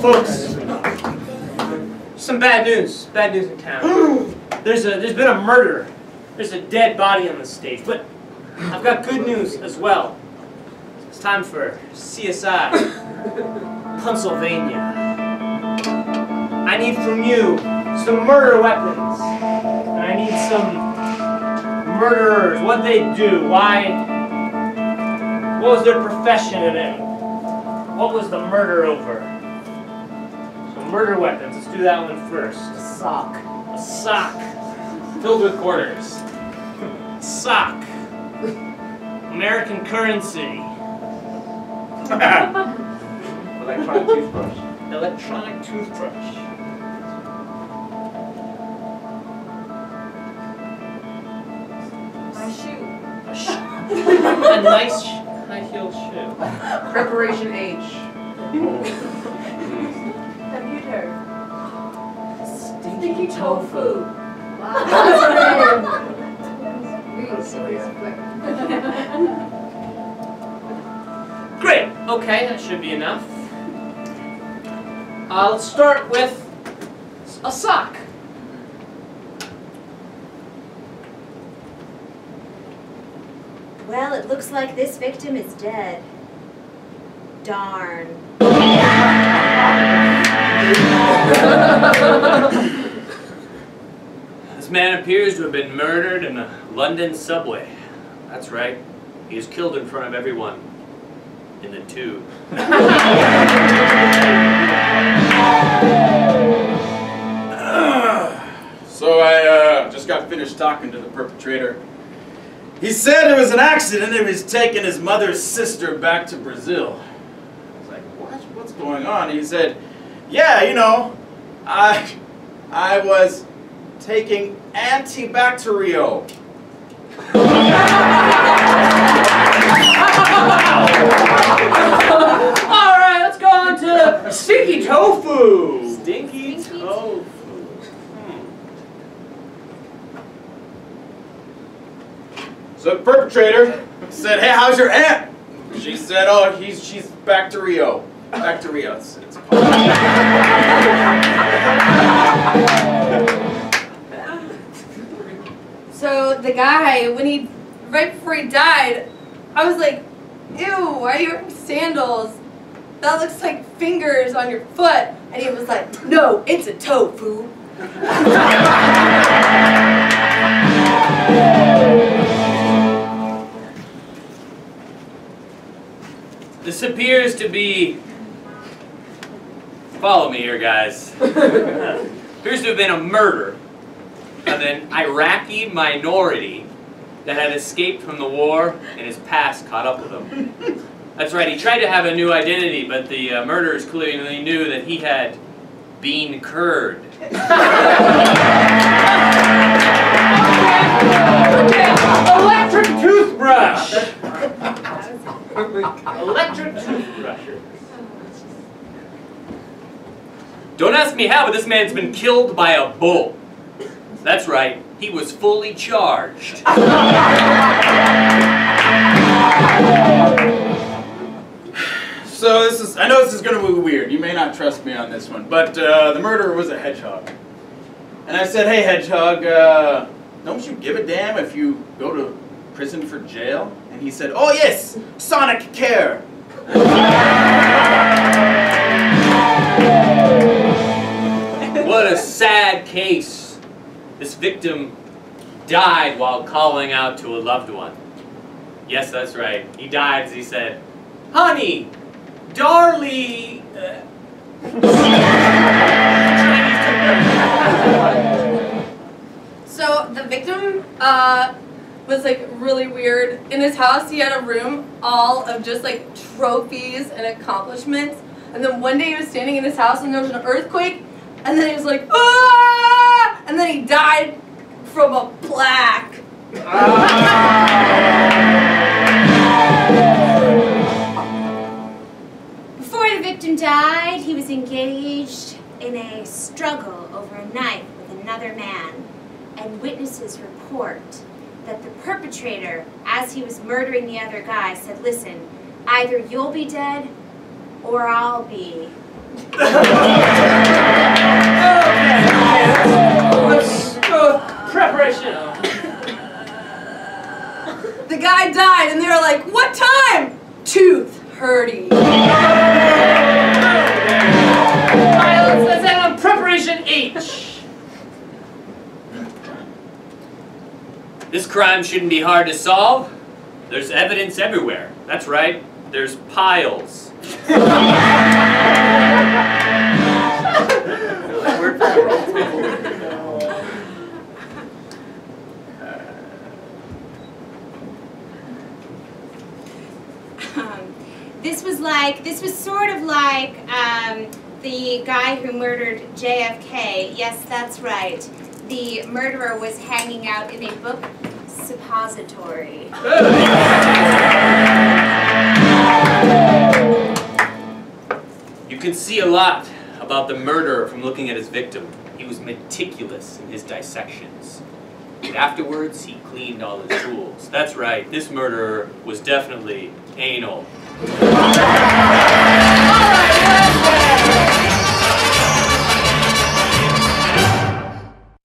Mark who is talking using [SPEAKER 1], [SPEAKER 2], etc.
[SPEAKER 1] Folks, some bad news. Bad news in town. There's been a murder. There's a dead body on the stage. But I've got good news as well. It's time for CSI Punnsylvania. I need from you some murder weapons. And I need some murderers. What they do. Why? What was their profession in it? What was the murder over? So murder weapons. Let's do that one first.
[SPEAKER 2] A sock.
[SPEAKER 1] A sock.
[SPEAKER 3] Filled with quarters.
[SPEAKER 1] Sock. American currency.
[SPEAKER 3] Electronic toothbrush.
[SPEAKER 1] Electronic toothbrush.
[SPEAKER 2] My shoe.
[SPEAKER 1] A nice high-heeled shoe.
[SPEAKER 2] Preparation H.
[SPEAKER 4] Computer.
[SPEAKER 2] Stinky tofu.
[SPEAKER 1] Great. Okay, that should be enough. Let's start with a sock.
[SPEAKER 4] Well, it looks like this victim is dead. Darn.
[SPEAKER 1] This man appears to have been murdered in a London subway. That's right. He was killed in front of everyone. In the tube.
[SPEAKER 5] So I just got finished talking to the perpetrator. He said it was an accident. He was taking his mother's sister back to Brazil. I was like, what? What's going on? He said, yeah, you know, I was taking antibacterial.
[SPEAKER 1] Alright, let's go on to stinky tofu. Stinky tofu.
[SPEAKER 5] So the perpetrator said, hey, how's your aunt? She said, oh, she's back to Rio. Back to Rio, it's called.
[SPEAKER 6] So the guy, right before he died, I was like, ew, why are you wearing sandals? That looks like fingers on your foot. And he was like, no, it's a tofu.
[SPEAKER 1] This appears to be... Follow me here, guys. Appears to have been a murder of an Iraqi minority that had escaped from the war and his past caught up with him. That's right, he tried to have a new identity, but the murderers clearly knew that he had bean curd. Electric toothbrush! Electric toothbrush. Don't ask me how, but this man's been killed by a bull. That's right, he was fully charged.
[SPEAKER 5] So I know this is going to be weird. You may not trust me on this one, but the murderer was a hedgehog. And I said, hey, hedgehog, don't you give a damn if you go to prison for jail? And he said, oh yes, Sonic Care.
[SPEAKER 1] What a sad case. This victim died while calling out to a loved one. Yes, that's right. He died as he said, honey, darling.
[SPEAKER 6] So the victim was like really weird. In his house, he had a room all of just like trophies and accomplishments. And then one day he was standing in his house and there was an earthquake. And then he was like, ah! And then he died from a plaque.
[SPEAKER 4] Before the victim died, he was engaged in a struggle over a knife with another man, and witnesses report that the perpetrator, as he was murdering the other guy, said, listen, either you'll be dead or I'll be.
[SPEAKER 1] Let's go with preparation O.
[SPEAKER 6] The guy died, and they were like, "What time?" Tooth hurting.
[SPEAKER 1] Alright, let's end on preparation H.
[SPEAKER 7] This crime shouldn't be hard to solve. There's evidence everywhere. That's right. There's piles.
[SPEAKER 4] This was sort of like the guy who murdered JFK. Yes, that's right. The murderer was hanging out in a book suppository.
[SPEAKER 7] You can see a lot about the murderer from looking at his victim. He was meticulous in his dissections. And afterwards, he cleaned all his tools. That's right, this murderer was definitely anal.